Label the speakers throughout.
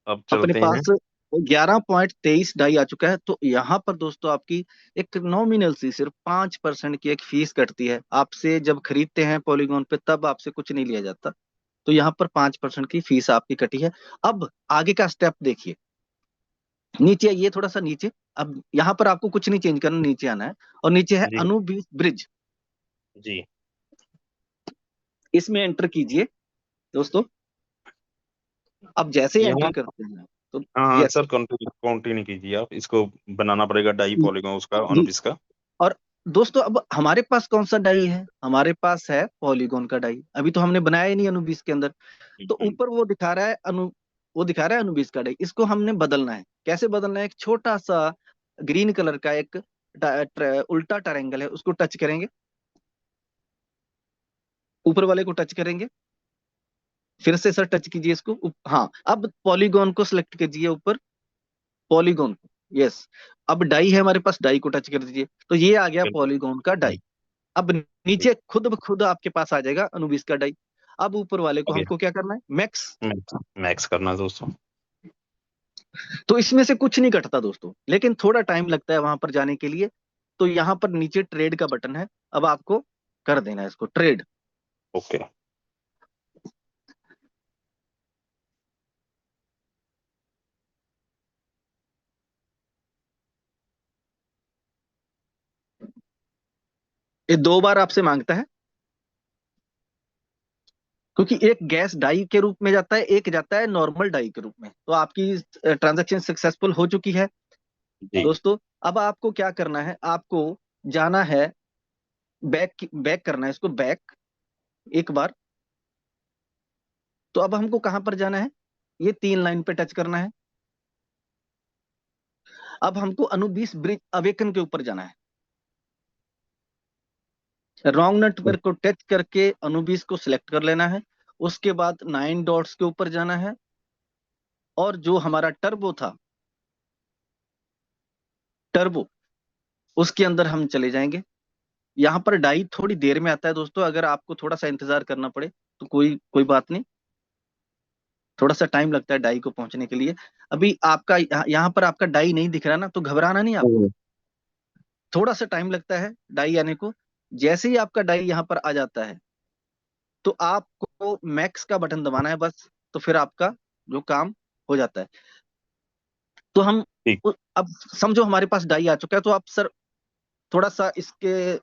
Speaker 1: अब
Speaker 2: अपने
Speaker 1: चलते हैं।
Speaker 2: पास 11.23 डाई आ चुका है। तो यहाँ पर दोस्तों आपकी एक नॉमिनल सी सिर्फ 5% की एक फीस कटती है आपसे जब खरीदते हैं पॉलीगॉन पे, तब आपसे कुछ नहीं लिया जाता। तो यहाँ पर 5% की फीस आपकी कटी है। अब आगे का स्टेप देखिए, नीचे ये थोड़ा सा नीचे। अब यहाँ पर आपको कुछ नहीं चेंज करना, नीचे आना है और नीचे है
Speaker 1: जी
Speaker 2: अनुबीस ब्रिज।
Speaker 1: जी।
Speaker 2: इसमें एंटर कीजिए दोस्तों। अब जैसे ही
Speaker 1: यहाँ
Speaker 2: एंटर करते हैं तो
Speaker 1: हाँ हाँ
Speaker 2: यस।
Speaker 1: सर, कंटिन्यू कंटिन्यू कीजिए आप, इसको बनाना पड़ेगा डाई पॉलीगॉन उसका,
Speaker 2: जी।
Speaker 1: अनुबिस का।
Speaker 2: और दोस्तों अब हमारे पास कौन सा डाई है? हमारे पास है पॉलीगॉन का डाई। अभी तो हमने बनाया ही नहीं अनुबीस के अंदर। तो
Speaker 1: हम्म,
Speaker 2: ऊपर वो दिखा रहा है अनुबीस का डाई। इसको हमने बदलना है। कैसे बदलना है? एक छोटा सा ग्रीन कलर का एक उल्टा ट्रायंगल है, उसको टच करेंगे, ऊपर वाले को टच करेंगे। फिर से सर टच कीजिए इसको। हाँ, अब पॉलीगॉन को सिलेक्ट कीजिए ऊपर, पॉलीगॉन को। यस। अब डाई है हमारे पास, डाई को टच कर दीजिए तो ये आ गया
Speaker 1: बिल्कुल।
Speaker 2: पॉलीगॉन का डाई।
Speaker 1: हम्म,
Speaker 2: अब
Speaker 1: ठीक।
Speaker 2: नीचे खुद ब खुद आपके पास आ जाएगा अनुबीस का डाई। अब ऊपर वाले को
Speaker 1: आगे
Speaker 2: हमको क्या करना है? मैक्स।
Speaker 1: मैक्स मैक्स करना है दोस्तों।
Speaker 2: तो इसमें से कुछ नहीं कटता दोस्तों, लेकिन थोड़ा टाइम लगता है वहां पर जाने के लिए। तो यहाँ पर नीचे ट्रेड का बटन है, अब आपको कर देना है इसको ट्रेड।
Speaker 1: ओके।
Speaker 2: ये 2 बार आपसे मांगता है, क्योंकि एक गैस डाई के रूप में जाता है, एक जाता है नॉर्मल डाई के रूप में। तो आपकी ट्रांजैक्शन सक्सेसफुल हो चुकी है
Speaker 1: जी।
Speaker 2: दोस्तों। अब आपको क्या करना है? आपको जाना है, बैक बैक करना है इसको बैक एक बार। तो अब हमको कहां पर जाना है? ये 3 लाइन पे टच करना है। अब हमको अनुबीस ब्रिज अवेकन के ऊपर जाना है। रॉन्ग नेटवर्क को टच करके अनुबीस को सिलेक्ट कर लेना है। उसके बाद 9 डॉट्स के ऊपर जाना है और जो हमारा टर्बो था, टर्बो, उसके अंदर हम चले जाएंगे। यहाँ पर डाई थोड़ी देर में आता है दोस्तों, अगर आपको थोड़ा सा इंतजार करना पड़े तो कोई कोई बात नहीं। थोड़ा सा टाइम लगता है डाई को पहुंचने के लिए। अभी आपका यहाँ पर आपका डाई नहीं दिख रहा ना, तो घबराना नहीं आपको।
Speaker 1: हम्म,
Speaker 2: थोड़ा सा टाइम लगता है डाई आने को। जैसे ही आपका डाई यहाँ पर आ जाता है तो आपको मैक्स का बटन दबाना है बस। तो फिर आपका जो काम हो जाता है। तो हम
Speaker 1: ठीक।
Speaker 2: अब समझो हमारे पास डाई आ चुका है। तो आप सर थोड़ा सा इसके,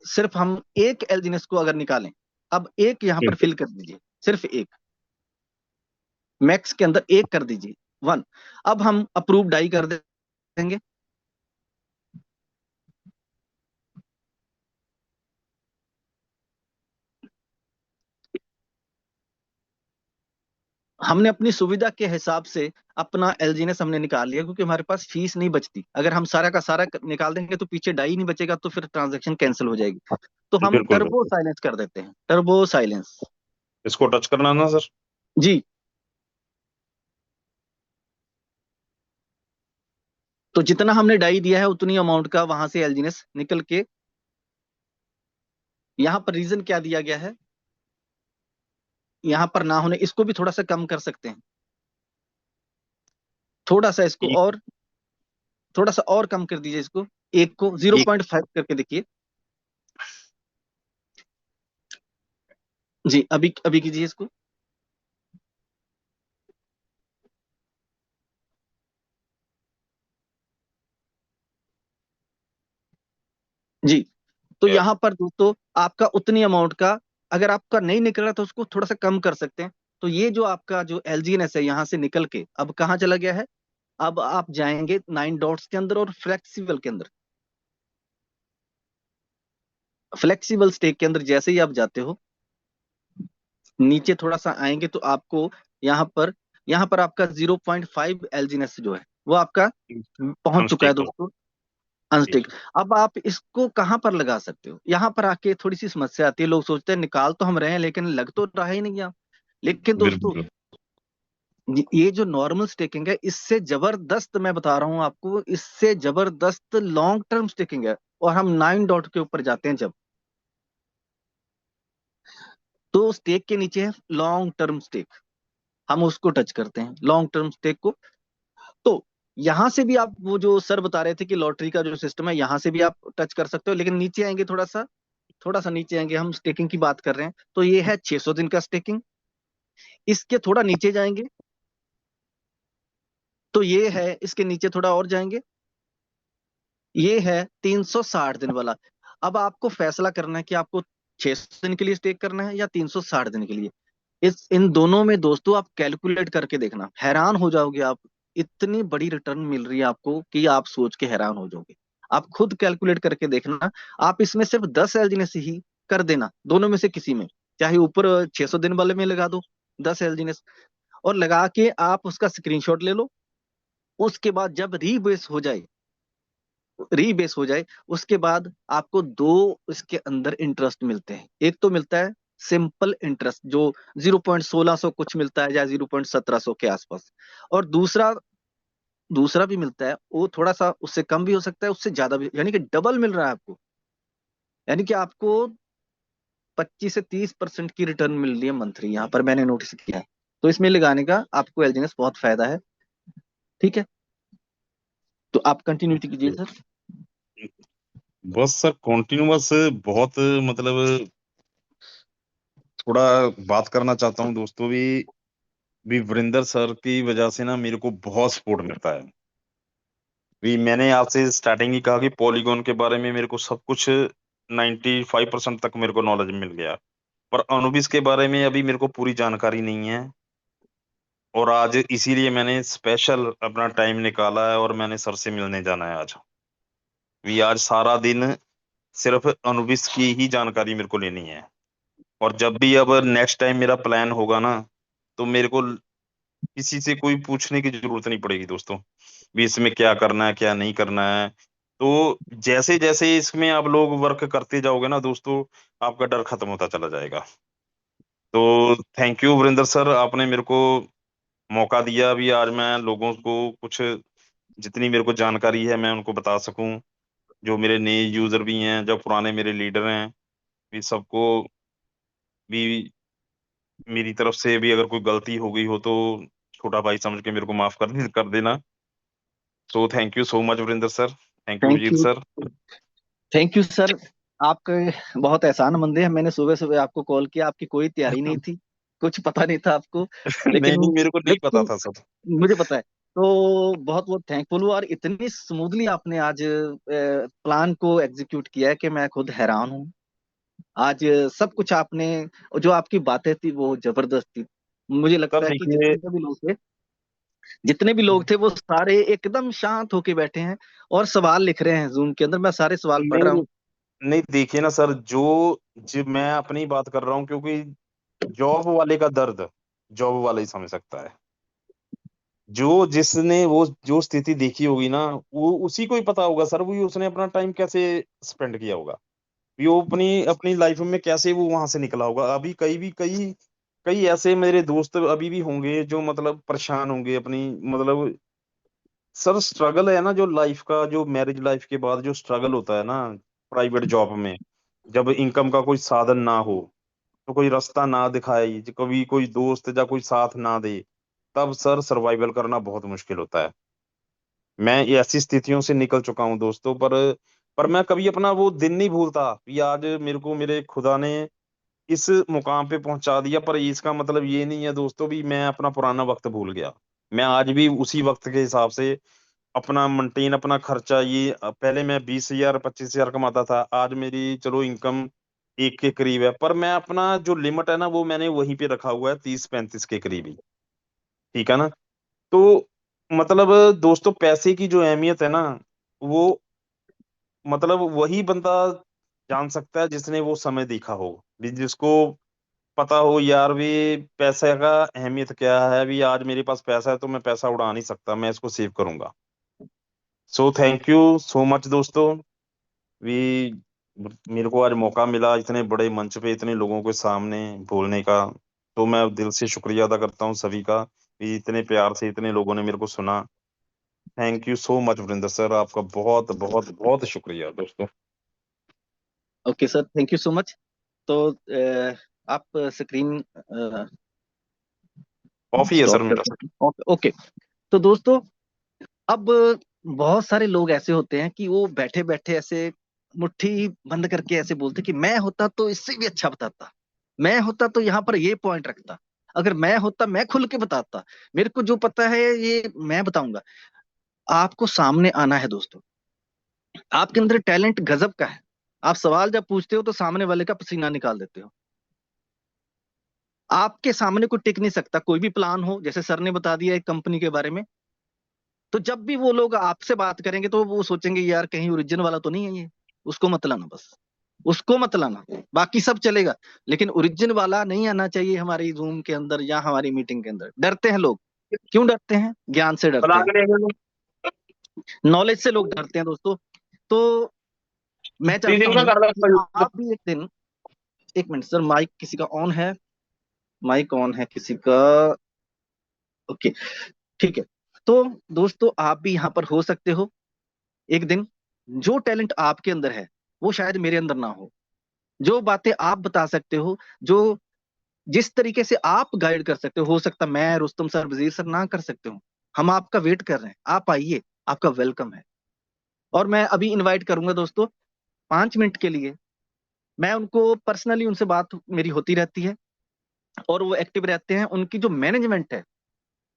Speaker 2: सिर्फ हम एक एलजीनेस को अगर निकालें, अब एक यहाँ पर
Speaker 1: ठीक है।
Speaker 2: फिल कर दीजिए, सिर्फ एक। मैक्स के अंदर एक कर दीजिए, 1। अब हम अप्रूव डाई कर देंगे। हमने अपनी सुविधा के हिसाब से अपना एलजीनेस हमने निकाल लिया, क्योंकि हमारे पास फीस नहीं बचती। अगर हम सारा का सारा निकाल देंगे तो पीछे डाई नहीं बचेगा, तो फिर ट्रांजेक्शन कैंसिल हो जाएगी। तो हम
Speaker 1: बिल्कुल
Speaker 2: टर्बो
Speaker 1: बिल्कुल।
Speaker 2: साइलेंस कर देते हैं, टर्बो साइलेंस।
Speaker 1: इसको टच करना ना सर?
Speaker 2: जी। तो जितना हमने डाई दिया है उतनी अमाउंट का वहां से एलजीनेस निकल के, यहाँ पर रीजन क्या दिया गया है, यहाँ पर ना होने, इसको भी थोड़ा सा कम कर सकते हैं। थोड़ा सा इसको
Speaker 1: एक
Speaker 2: और, थोड़ा सा और कम कर दीजिए इसको। एक को
Speaker 1: एक
Speaker 2: 0.5 करके देखिए। जी, अभी अभी कीजिए इसको। जी। तो यहाँ पर दोस्तों आपका उतनी अमाउंट का, अगर आपका नहीं निकल रहा तो उसको थोड़ा सा कम कर सकते हैं। तो ये जो आपका जो एलजीएनएस है यहाँ से निकल के अब कहाँ चला गया है? अब आप जाएंगे 9 डॉट्स के अंदर और फ्लेक्सिबल के अंदर। फ्लेक्सिबल स्टेक के अंदर जैसे ही आप जाते हो, नीचे थोड़ा सा आएंगे तो आपको यहाँ पर आपका 0.5 एलजीएनएस जो है वो आपका पहुंच चुका है
Speaker 1: अनस्टिक हो।
Speaker 2: दोस्तों, अनस्टिक।
Speaker 1: जी।
Speaker 2: अब आप इसको कहां पर लगा सकते हो? यहाँ पर आके थोड़ी सी समस्या आती है। लोग सोचते हैं निकाल तो हम रहे हैं लेकिन लग तो रहा ही नहीं है। लेकिन दोस्तों
Speaker 1: बिल्कुल।
Speaker 2: ये जो नॉर्मल स्टेकिंग है, इससे जबरदस्त, मैं बता रहा हूं आपको, इससे जबरदस्त लॉन्ग टर्म स्टेकिंग है। और हम 9 डॉट के ऊपर जाते हैं जब, तो स्टेक के नीचे है लॉन्ग टर्म स्टेक। हम उसको टच करते हैं, लॉन्ग टर्म स्टेक को। तो यहां से भी आप, वो जो सर बता रहे थे कि लॉटरी का जो सिस्टम है, यहां से भी आप टच कर सकते हो, लेकिन नीचे आएंगे थोड़ा सा नीचे आएंगे, हम स्टेकिंग की बात कर रहे हैं, तो ये है 600 दिन का स्टेकिंग। इसके थोड़ा नीचे जाएंगे तो ये है, इसके नीचे थोड़ा और जाएंगे, ये है 360 दिन वाला। अब आपको फैसला करना है कि आपको 600 दिन के लिए स्टेक करना है या 360 दिन के लिए। इस इन दोनों में दोस्तों आप कैलकुलेट करके देखना, हैरान हो जाओगे आप। इतनी बड़ी रिटर्न मिल रही है आपको कि आप सोच के हैरान हो जाओगे। आप खुद कैलकुलेट करके देखना। आप इसमें सिर्फ 10 एलजीनेस ही कर देना, दोनों में से किसी में, चाहे ऊपर 600 दिन वाले में लगा दो 10 एलजीनेस, और लगा के आप उसका स्क्रीनशॉट ले लो। उसके बाद जब रीबेस हो जाए, उसके बाद आपको दो इसके अंदर इंटरेस्ट मिलते हैं। एक तो मिलता है सिंपल इंटरेस्ट, जो 0.16 कुछ मिलता है, या 0.17 के आसपास। और दूसरा दूसरा भी मिलता है, वो थोड़ा सा उससे कम भी हो सकता है, उससे ज्यादा भी, यानी कि डबल मिल रहा है आपको। यानी कि आपको 25 से 30% की रिटर्न मिल रही है मंथली, यहाँ पर मैंने नोटिस किया है। तो इसमें लगाने का आपको एलजीनेस बहुत फायदा है। ठीक है, तो आप कंटिन्यूटी कीजिए सर।
Speaker 1: बस सर कॉन्टिन्यूअस बहुत, मतलब थोड़ा बात करना चाहता हूँ दोस्तों भी वरिंदर सर की वजह से ना मेरे को बहुत सपोर्ट मिलता है। भी मैंने आपसे स्टार्टिंग ही कहा कि पॉलीगॉन के बारे में मेरे को सब कुछ 95% तक मेरे को नॉलेज मिल गया, पर अनुबिस के बारे में अभी मेरे को पूरी जानकारी नहीं है। और आज इसीलिए मैंने स्पेशल अपना टाइम निकाला है और मैंने सर से मिलने जाना है आज। भी आज सारा दिन सिर्फ अनुबिस की ही जानकारी मेरे को लेनी है। और जब भी अब नेक्स्ट टाइम मेरा प्लान होगा ना, तो मेरे को किसी से कोई पूछने की जरूरत नहीं पड़ेगी दोस्तों, भी इसमें क्या करना है क्या नहीं करना है। तो जैसे जैसे इसमें आप लोग वर्क करते जाओगे ना दोस्तों, आपका डर खत्म होता चला जाएगा। तो थैंक यू वरिंदर सर, आपने मेरे को मौका दिया अभी आज मैं लोगों को कुछ जितनी मेरे को जानकारी है मैं उनको बता सकूं। जो मेरे नए यूजर भी हैं, जो पुराने मेरे लीडर हैं, भी सबको भी मेरी तरफ से भी अगर कोई गलती हो गई हो तो छोटा भाई समझ के मेरे को माफ कर देना। So thank you so much Varinder sir, thank you
Speaker 2: thank
Speaker 1: Vijit
Speaker 2: you.
Speaker 1: Sir.
Speaker 2: Thank you sir. आपके बहुत एहसान मंद है, मैंने सुबह सुबह आपको कॉल किया, आपकी कोई तैयारी नहीं थी, कुछ पता नहीं था आपको।
Speaker 1: नहीं
Speaker 2: लेकिन
Speaker 1: नहीं, मेरे को नहीं पता
Speaker 2: लेकिन
Speaker 1: था सर।
Speaker 2: मुझे पता है। तो बहुत बहुत थैंकफुल हूँ, और इतनी स्मूथली आपने आज प्लान को एग्जीक्यूट किया है कि मैं खुद हैरान हूँ। आज सब कुछ आपने, जो आपकी बातें थी वो जबरदस्त थी। मुझे
Speaker 1: सर
Speaker 2: लगता है कि
Speaker 1: देखिए,
Speaker 2: जितने भी लोग थे वो सारे एकदम शांत होके बैठे हैं और सवाल लिख रहे हैं जूम के अंदर। मैं सारे सवाल पढ़ रहा
Speaker 1: नहीं
Speaker 2: हूँ।
Speaker 1: नहीं, देखिए ना सर, जो मैं अपनी बात कर रहा हूँ, क्योंकि जॉब वाले का दर्द जॉब वाला ही समझ सकता है। जो जिसने वो जो स्थिति देखी होगी ना, वो उसी को ही पता होगा सर, वो उसने अपना टाइम कैसे स्पेंड किया होगा, भी वो अपनी अपनी लाइफ में कैसे वो वहां से निकला होगा। अभी कई कई ऐसे मेरे दोस्त अभी भी होंगे जो मतलब परेशान होंगे अपनी, मतलब सर स्ट्रगल है ना जो लाइफ का, जो मैरिज लाइफ के बाद जो स्ट्रगल होता है ना प्राइवेट जॉब में, जब इनकम का कोई साधन ना हो, तो कोई रास्ता ना दिखाए, कभी कोई दोस्त या कोई साथ ना दे, तब सर सर्वाइवल करना बहुत मुश्किल होता है। मैं ये ऐसी स्थितियों से निकल चुका हूँ दोस्तों, पर मैं कभी अपना वो दिन नहीं भूलता कि आज मेरे को मेरे खुदा ने इस मुकाम पे पहुंचा दिया। पर इसका मतलब ये नहीं है दोस्तों भी मैं अपना पुराना वक्त भूल गया। मैं आज भी उसी वक्त के हिसाब से अपना मेंटेन, अपना खर्चा, ये पहले मैं 20,000 25,000 कमाता था, आज मेरी चलो इनकम एक के करीब है, पर मैं अपना जो लिमिट है ना वो मैंने वहीं पे रखा हुआ है 30 35 के करीब ही। ठीक है ना। तो मतलब दोस्तों पैसे की जो अहमियत है ना, वो मतलब वही बंदा जान सकता है जिसने वो समय देखा हो, भी जिसको पता हो यार भी पैसे का अहमियत क्या है। भी आज मेरे पास पैसा है तो मैं पैसा उड़ा नहीं सकता, मैं इसको सेव करूंगा। So thank you so much दोस्तों, भी मेरे को आज मौका मिला इतने बड़े मंच पे इतने लोगों के सामने बोलने का। तो मैं दिल से शुक्रिया अदा करता हूँ सभी का, भी इतने प्यार से इतने लोगों ने मेरे को सुना। Thank you so much Varinder sir, आपका बहुत बहुत बहुत शुक्रिया दोस्तों।
Speaker 2: Okay sir, thank you so much. तो आप स्क्रीन
Speaker 1: ऑफ ही है सर
Speaker 2: स्टॉप
Speaker 1: मेरा।
Speaker 2: कर, ओके ओके। तो दोस्तों अब बहुत सारे लोग ऐसे होते हैं कि वो बैठे बैठे ऐसे मुट्ठी बंद करके ऐसे बोलते कि मैं होता तो इससे भी अच्छा बताता, मैं होता तो यहाँ पर ये पॉइंट रखता, अगर मैं होता मैं खुल के बताता, मेरे को जो पता है ये मैं बताऊंगा। आपको सामने आना है दोस्तों, आपके अंदर टैलेंट गजब का है। आप सवाल जब पूछते हो तो सामने वाले का पसीना निकाल देते हो। आपके सामने कोई टिक नहीं सकता, कोई भी प्लान हो, जैसे सर ने बता दिया एक कंपनी के बारे में, तो जब भी वो लोग आपसे बात करेंगे तो वो सोचेंगे यार कहीं ओरिजिन वाला तो नहीं है ये, उसको मत लाना, बस उसको मत लाना, बाकी सब चलेगा, लेकिन ओरिजिन वाला नहीं आना चाहिए हमारी जूम के अंदर या हमारी मीटिंग के अंदर। डरते हैं लोग, क्यों डरते हैं? ज्ञान से डरते हैं, नॉलेज से लोग डरते हैं दोस्तों। तो मैं चाहता हूं कि आप भी एक दिन, एक मिनट सर, माइक किसी का ऑन है? माइक ऑन है किसी का? ओके, ठीक है। तो दोस्तों आप भी यहाँ पर हो सकते हो एक दिन। जो टैलेंट आपके अंदर है वो शायद मेरे अंदर ना हो, जो बातें आप बता सकते हो, जो जिस तरीके से आप गाइड कर सकते हो सकता मैं, रुस्तम सर, वजीर सर ना कर सकते हो। हम आपका वेट कर रहे हैं, आप आइए, आपका वेलकम है। और मैं अभी इनवाइट करूंगा दोस्तों 5 मिनट के लिए। मैं उनको पर्सनली, उनसे बात मेरी होती रहती है और वो एक्टिव रहते हैं। उनकी जो मैनेजमेंट है,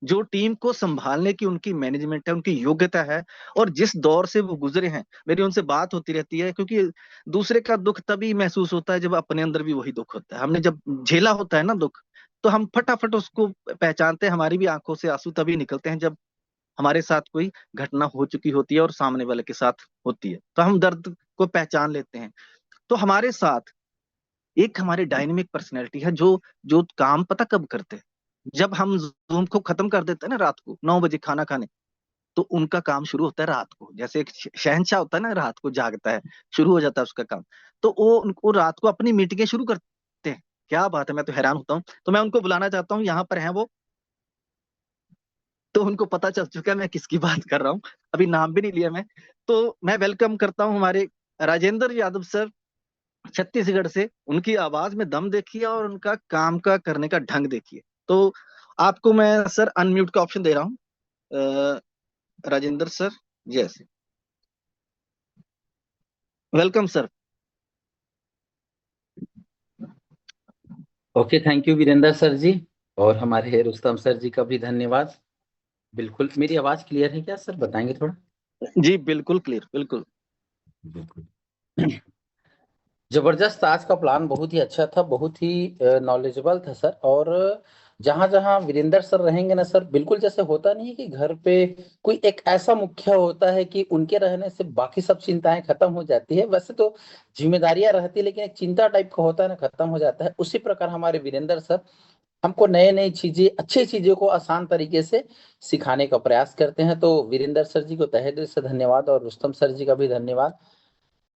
Speaker 2: जो टीम को संभालने की उनकी मैनेजमेंट है, उनकी योग्यता है, और जिस दौर से वो गुजरे हैं, मेरी उनसे बात होती रहती है। क्योंकि दूसरे का दुख तभी महसूस होता है जब अपने अंदर भी वही दुख होता है। हमने जब झेला होता है ना दुख, तो हम फटाफट उसको पहचानते हैं। हमारी भी आंखों से आंसू तभी निकलते हैं जब हमारे साथ कोई घटना हो चुकी होती है और सामने वाले के साथ होती है, तो हम दर्द को पहचान लेते हैं। तो हमारे साथ एक हमारी डायनेमिक पर्सनैलिटी है, जो जो काम पता कब करते हैं, जब हम जूम को खत्म कर देते हैं ना रात को 9 बजे खाना खाने, तो उनका काम शुरू होता है रात को। जैसे एक शहंशाह होता है ना, रात को जागता है, शुरू हो जाता है उसका काम। तो वो उनको रात को अपनी मीटिंगें शुरू करते हैं। क्या बात है, मैं तो हैरान होता हूँ। तो मैं उनको बुलाना चाहता हूँ, यहाँ पर हैं वो। तो उनको पता चल चुका है मैं किसकी बात कर रहा हूँ, अभी नाम भी नहीं लिया मैं। तो मैं वेलकम करता हूँ हमारे राजेंद्र यादव सर, छत्तीसगढ़ से। उनकी आवाज में दम देखिए और उनका काम का करने का ढंग देखिए। तो आपको मैं सर अनम्यूट का ऑप्शन दे रहा हूँ, Rajendra sir. Yes, welcome sir.
Speaker 3: Okay, thank you Virendra sir ji, और हमारे रुस्तम सर जी का भी धन्यवाद। बिल्कुल, मेरी आवाज क्लियर है क्या सर, बताएंगे थोड़ा?
Speaker 2: जी बिल्कुल क्लियर, बिल्कुल।
Speaker 3: बिल्कुल। जबरदस्त, आज का प्लान बहुत ही अच्छा था, बहुत ही नॉलेजेबल था सर। और जहां जहां वीरेंद्र सर रहेंगे ना सर, बिल्कुल जैसे होता नहीं है कि घर पे कोई एक ऐसा मुखिया होता है कि उनके रहने से बाकी सब चिंताएं खत्म हो जाती है। वैसे तो जिम्मेदारियां रहती है, लेकिन एक चिंता टाइप का होता है ना, खत्म हो जाता है। उसी प्रकार हमारे वीरेंद्र सर हमको नए नई चीजें, अच्छी चीजों को आसान तरीके से सिखाने का प्रयास करते हैं। तो वीरेंद्र सर जी को तहे दिल से धन्यवाद, और रुस्तम सर जी का भी धन्यवाद।